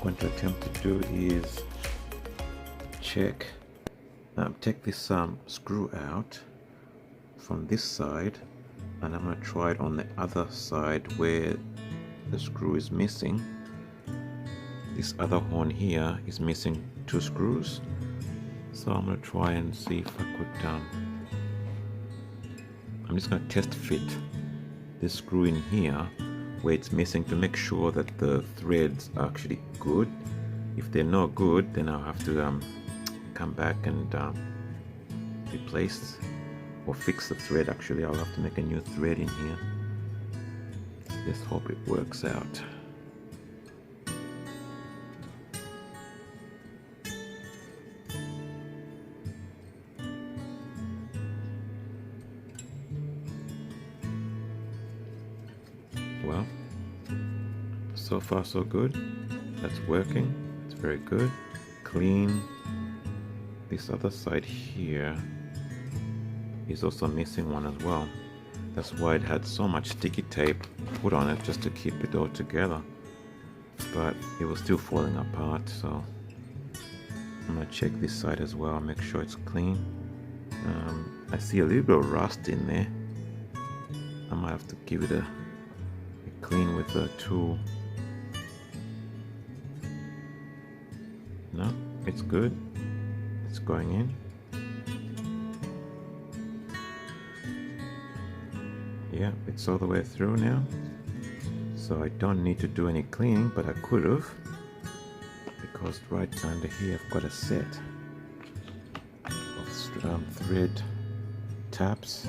going to attempt to do is check, take this screw out from this side, and I'm going to try it on the other side where the screw is missing. This other horn here is missing 2 screws, so I'm going to try and see if I could, I'm just going to test fit this screw in here where it's missing to make sure that the threads are actually good. If they're not good, then I'll have to come back and replace or fix the thread. Actually, I'll have to make a new thread in here. Just hope it works out. Well, so far so good. That's working. It's very good. Clean. This other side here is also missing one as well. That's why it had so much sticky tape put on it, just to keep it all together. But it was still falling apart, so I'm gonna check this side as well, make sure it's clean. I see a little bit of rust in there. I might have to give it a clean with a tool. No, it's good. It's going in. Yeah, it's all the way through now. So I don't need to do any cleaning, but I could have, because right under here I've got a set of thread taps,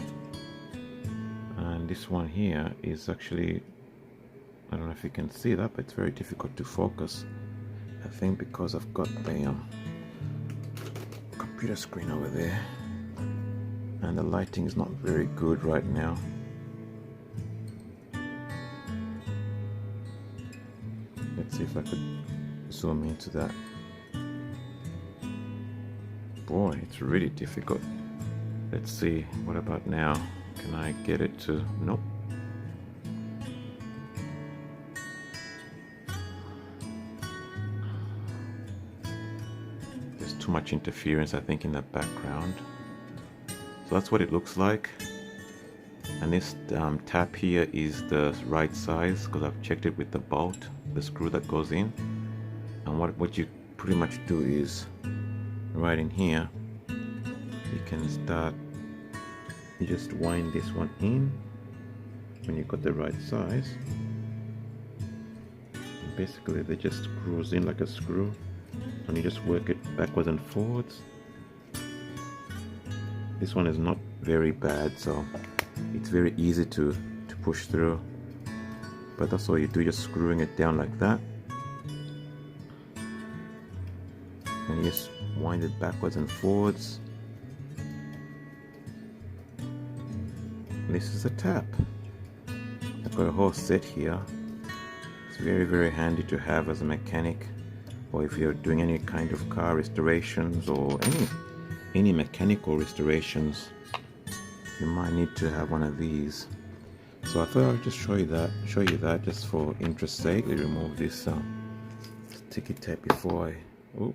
and this one here is actually, I don't know if you can see that, but it's very difficult to focus. I think because I've got the computer screen over there and the lighting is not very good right now. Let's see if I could zoom into that. Boy, it's really difficult. Let's see, what about now? Can I get it to, nope. There's too much interference, I think, in the background. So that's what it looks like. And this tap here is the right size, because I've checked it with the bolt, the screw that goes in. And what you pretty much do is, right in here, you can start, you just wind this one in when you've got the right size. And basically they just screws in like a screw, and you just work it backwards and forwards. This one is not very bad, so it's very easy to push through. But that's all you do, just screwing it down like that, and you just wind it backwards and forwards. This is a tap. I've got a whole set here. It's very, very handy to have as a mechanic, or if you're doing any kind of car restorations or any mechanical restorations, you might need to have one of these. So I thought I'd just show you that just for interest's sake. We remove this sticky tape before I, oh,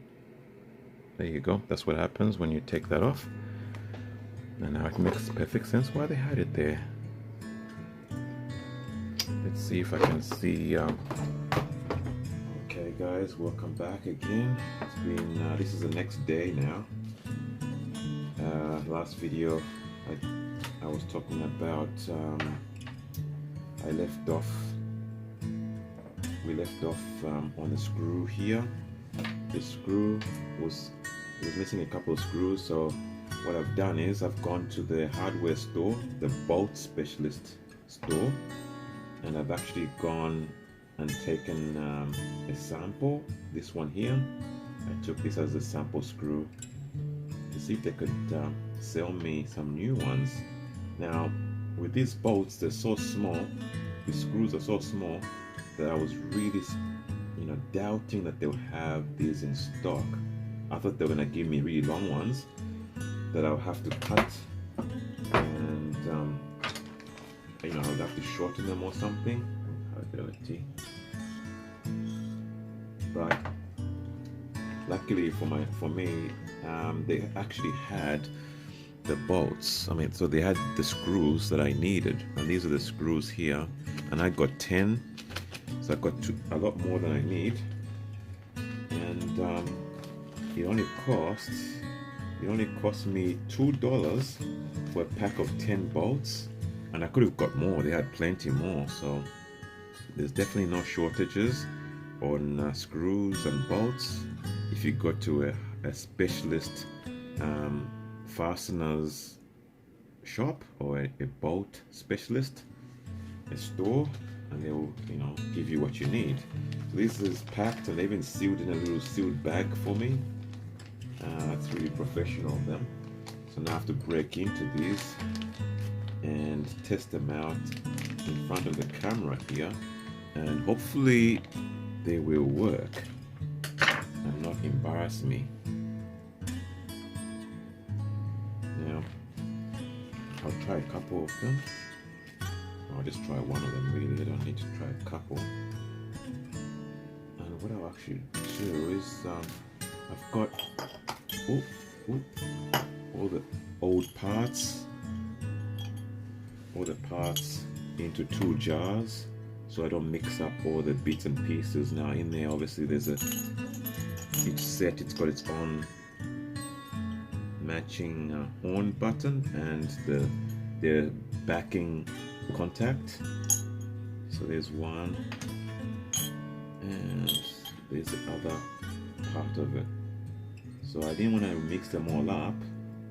there you go. That's what happens when you take that off. And now it makes perfect sense why they had it there. Let's see if I can see. Okay guys, welcome back again. It's been, this is the next day now. Last video I was talking about, we left off on the screw here. The screw was missing a couple of screws, so what I've done is I've gone to the hardware store, the bolt specialist store, and I've actually gone and taken a sample. This one here, I took this as a sample screw to see if they could sell me some new ones. Now with these bolts, they're so small, the screws are so small, that I was really, doubting that they'll have these in stock. I thought they were gonna give me really long ones that I'll have to cut, and I would have to shorten them or something. Have a bit of a tea. But luckily for me, they actually had the bolts. I mean, so they had the screws that I needed, and these are the screws here, and I got 10, so I got a lot more than I need, and it only cost me $2 for a pack of 10 bolts, and I could have got more. They had plenty more, so there's definitely no shortages on screws and bolts if you go to a specialist fasteners shop or a bolt specialist, a store, and they will, give you what you need. So this is packed, and they even sealed in a little sealed bag for me. That's really professional of them. So now I have to break into these and test them out in front of the camera here, and hopefully they will work and not embarrass me. Now I'll try a couple of them. I'll just try one of them really. I don't need to try a couple. And what I'll actually do is I've got all the old parts, into 2 jars, so I don't mix up all the bits and pieces. Now in there, obviously, there's each set, it's got its own matching on button and the backing contact. So there's one, and there's the other part of it. So I didn't want to mix them all up,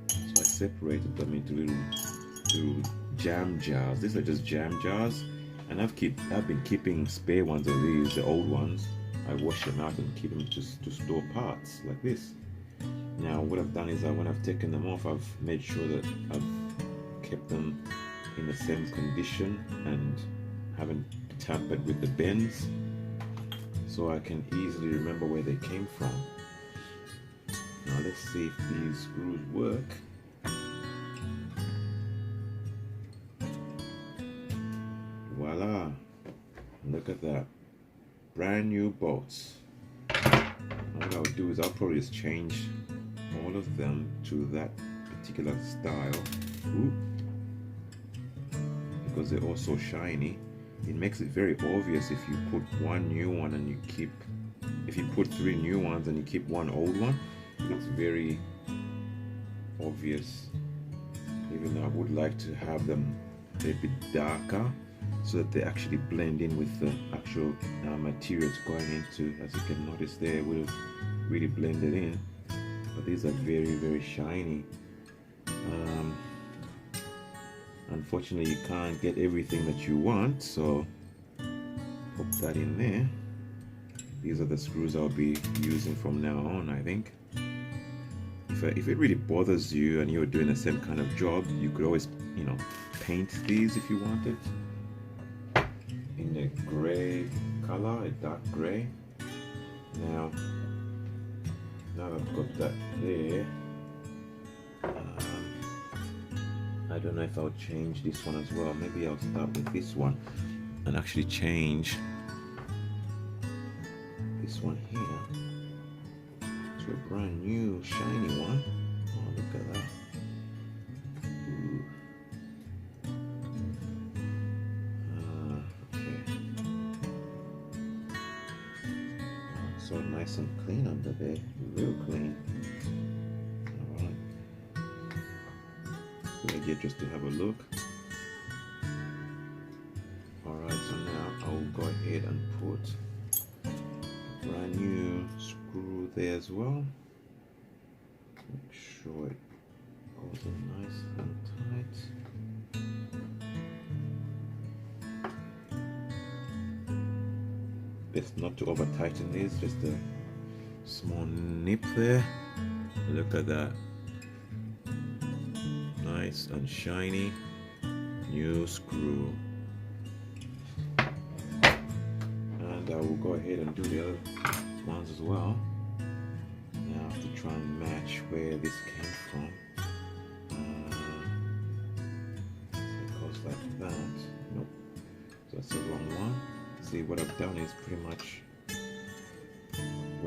so I separated them into little jam jars. These are just jam jars, and I've been keeping spare ones of these, the old ones. I wash them out and keep them just to store parts like this. Now what I've done is when I've taken them off, I've made sure that I've kept them in the same condition and haven't tampered with the bends, so I can easily remember where they came from. Now let's see if these screws work. Voila! Look at that. Brand new bolts. And what I'll do is I'll probably just change all of them to that particular style. Ooh. Because they're all so shiny. It makes it very obvious if you put one new one and if you put 3 new ones and you keep one old one. It's very obvious, even though I would like to have them a bit darker so that they actually blend in with the actual materials going into. As you can notice there, it would have really blended in, but these are very, very shiny. Unfortunately, you can't get everything that you want, so put that in there. These are the screws I'll be using from now on, I think. If it really bothers you and you're doing the same kind of job, you could always, paint these if you wanted in a gray color, a dark gray. Now that I've got that there, I don't know if I'll change this one as well. Maybe I'll start with this one and actually change this one here to a brand new shiny one. Oh, look at that. Ooh. Okay. Oh, so nice and clean under there. Real clean. Alright. Good idea just to have a look. Alright, so now I'll go ahead and put brand new screw there as well. Make sure it goes in nice and tight. Best not to over tighten this, just a small nip there. Look at that. Nice and shiny new screw. And I will go ahead and do the other ones as well. Now I have to try and match where this came from. So it goes like that. Nope, so that's the wrong one. See, what I've done is pretty much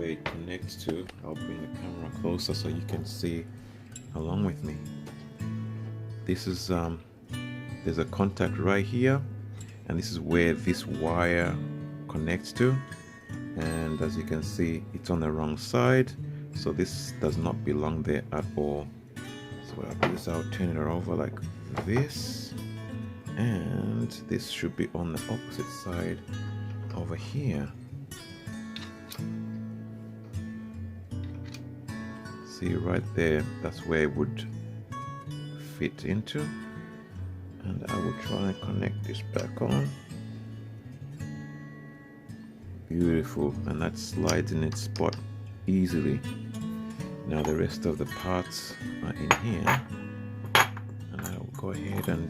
where it connects to. I'll bring the camera closer so you can see along with me. This is there's a contact right here, and this is where this wire connects to, and as you can see, it's on the wrong side, so this does not belong there at all. So what I'll do is I'll turn it over like this, and this should be on the opposite side over here. See right there, that's where it would fit into, and I will try and connect this back on. Beautiful, and that slides in its spot easily. Now the rest of the parts are in here, and I will go ahead and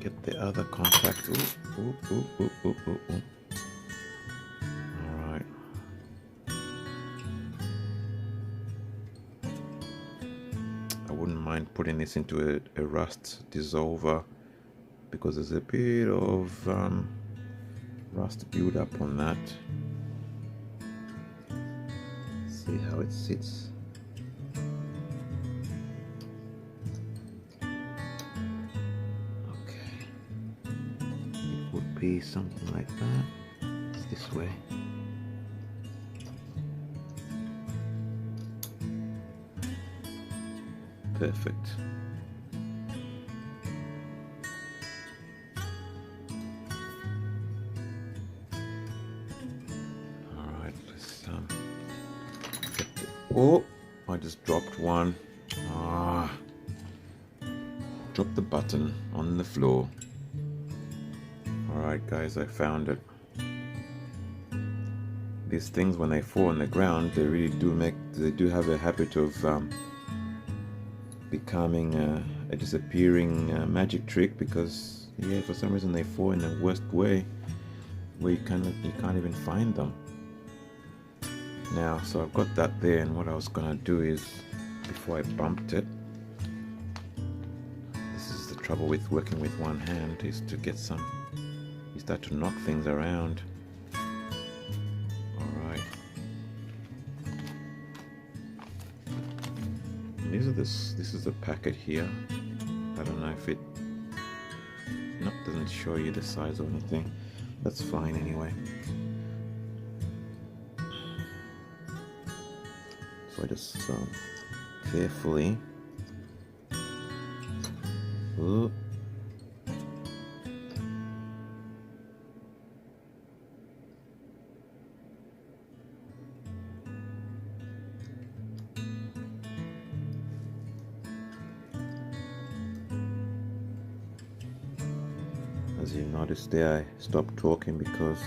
get the other contact. Alright. I wouldn't mind putting this into a rust dissolver, because there's a bit of rust build up on that. See how it sits. Okay, it would be something like that. It's this way. Perfect. Alright, let's get the, oh, I just dropped one. Dropped the button on the floor. Alright guys, I found it. These things, when they fall on the ground, they really do have a habit of becoming a disappearing magic trick, because yeah, for some reason they fall in the worst way, where you can't even find them. Now, so I've got that there, and what I was gonna do is, before I bumped it, this is the trouble with working with one hand, is to get some, you start to knock things around. This is the packet here. I don't know if it doesn't show you the size or anything. That's fine anyway. So I just carefully as you notice there, I stopped talking because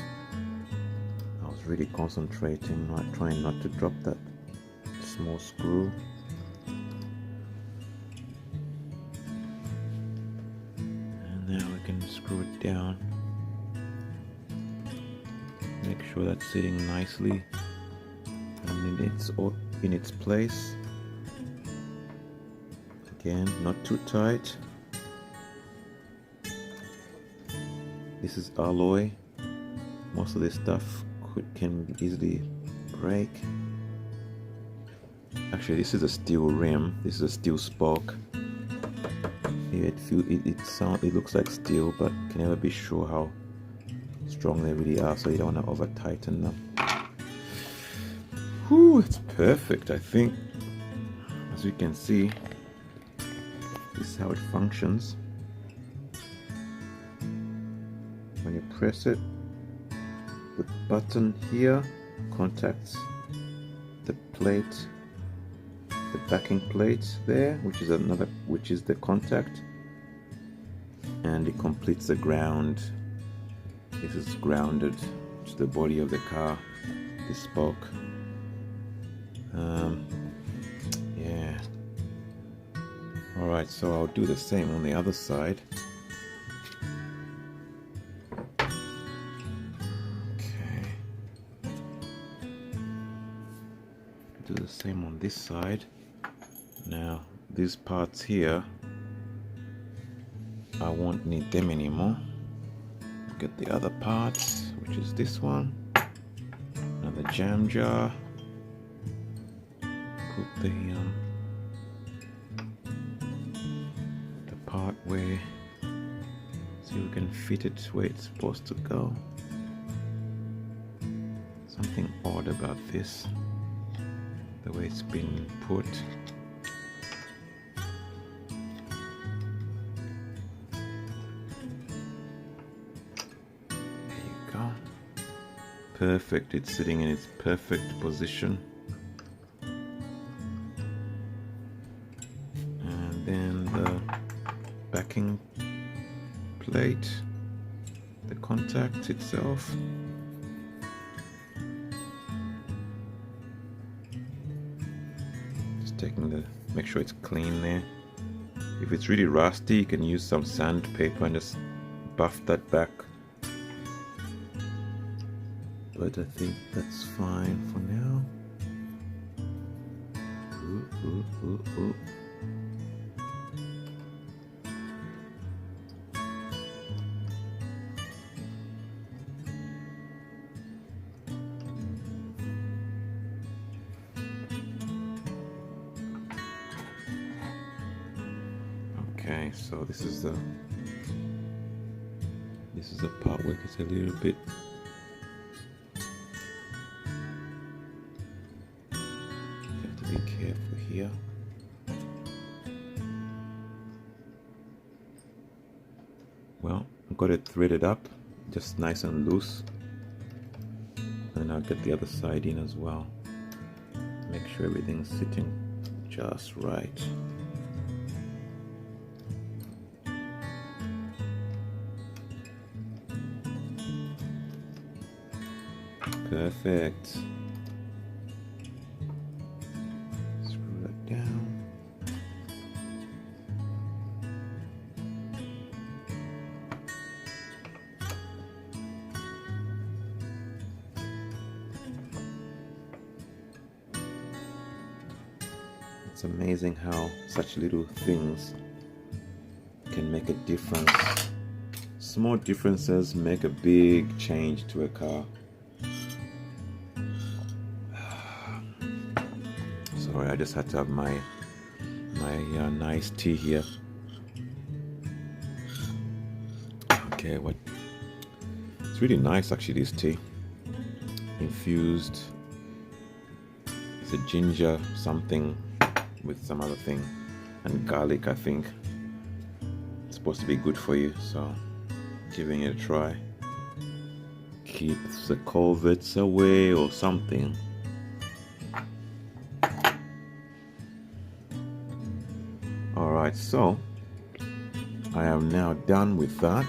I was really concentrating, trying not to drop that small screw. And now we can screw it down. Make sure that's sitting nicely and in its place. Again, not too tight. This is alloy. Most of this stuff can easily break. Actually, this is a steel rim. This is a steel spoke. Yeah, it looks like steel, but can never be sure how strong they really are, so you don't want to over tighten them. Whew, it's perfect, I think. As you can see, this is how it functions. When you press it, the button here contacts the plate, the backing plate there, which is the contact, and it completes the ground. This is grounded to the body of the car, this spoke. Yeah. Alright, so I'll do the same on the other side. Do the same on this side. Now these parts here, I won't need them anymore. Get the other parts, which is this one. Now the jam jar. Put the part where, see we can fit it where it's supposed to go. Something odd about this, the way it's been put. There you go. Perfect, it's sitting in its perfect position. And then the backing plate, the contact itself. Just taking make sure it's clean there. If it's really rusty, you can use some sandpaper and just buff that back. But I think that's fine for now. Ooh. Okay, so this is the part where it's a little bit be careful here. Well, I've got it threaded up, just nice and loose. And I'll get the other side in as well. Make sure everything's sitting just right. Perfect. Down. It's amazing how such little things can make a difference. Small differences make a big change to a car. Sorry, I just had to have my nice tea here. Okay, it's really nice actually, this tea. Infused. It's a ginger something with some other thing and garlic, I think. It's supposed to be good for you, so giving it a try. Keeps the covets away or something. Alright, so I am now done with that.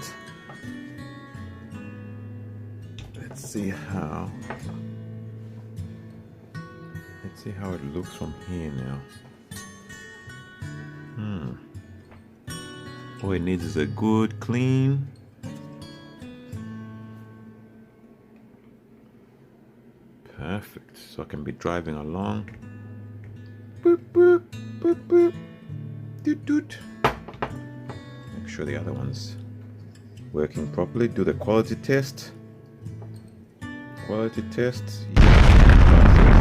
Let's see how it looks from here now. All it needs is a good clean. Perfect. So I can be driving along. Boop, boop, boop, boop. Doot, doot. Make sure the other one's working properly. Do the quality test. Quality test. Yeah.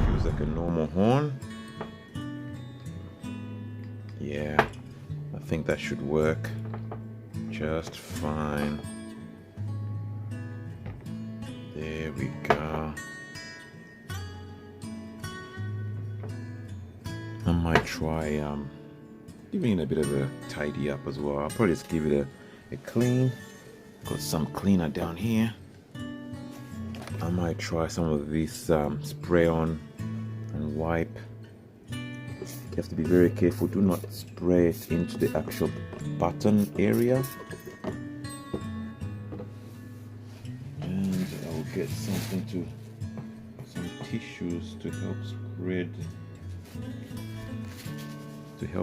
Feels like a normal horn. Yeah. I think that should work just fine. There we go. I might try giving it a bit of a tidy up as well. I'll probably just give it a clean. Got some cleaner down here. I might try some of this spray on and wipe. You have to be very careful. Do not spray it into the actual button area. And I'll get some tissues to help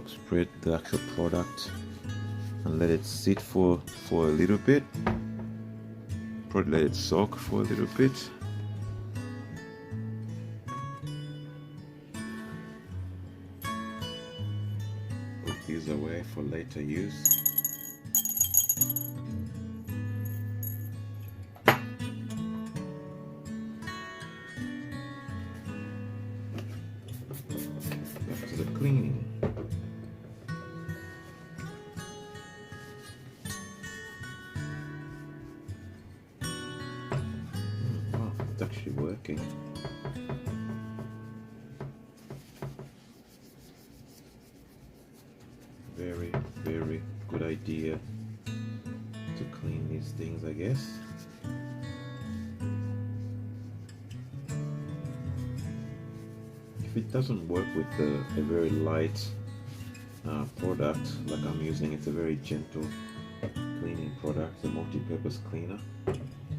spread the actual product and let it sit for a little bit. Probably let it soak for a little bit. Put these away for later use. cleaning. Wow, it's actually working. Very, very good idea to clean these things, I guess. If it doesn't work with a very light product like I'm using, it's a very gentle cleaning product, it's a multi-purpose cleaner.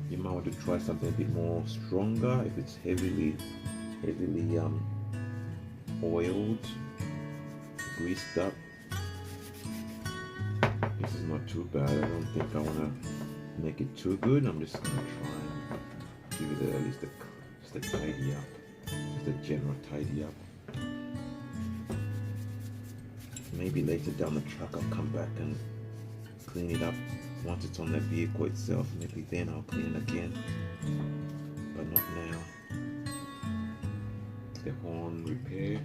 You might want to try something a bit more stronger if it's heavily oiled, greased up. This is not too bad. I don't think I want to make it too good. I'm just going to try and give it at least just a tidy up, just a general tidy up. Maybe later down the track I'll come back and clean it up once it's on the vehicle itself. Maybe then I'll clean it again, but not now. The horn repair.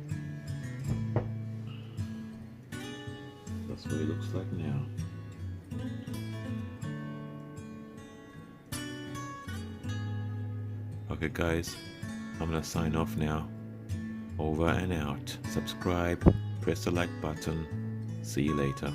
That's what it looks like now. Okay guys, I'm gonna sign off now. Over and out. Subscribe, press the like button. See you later.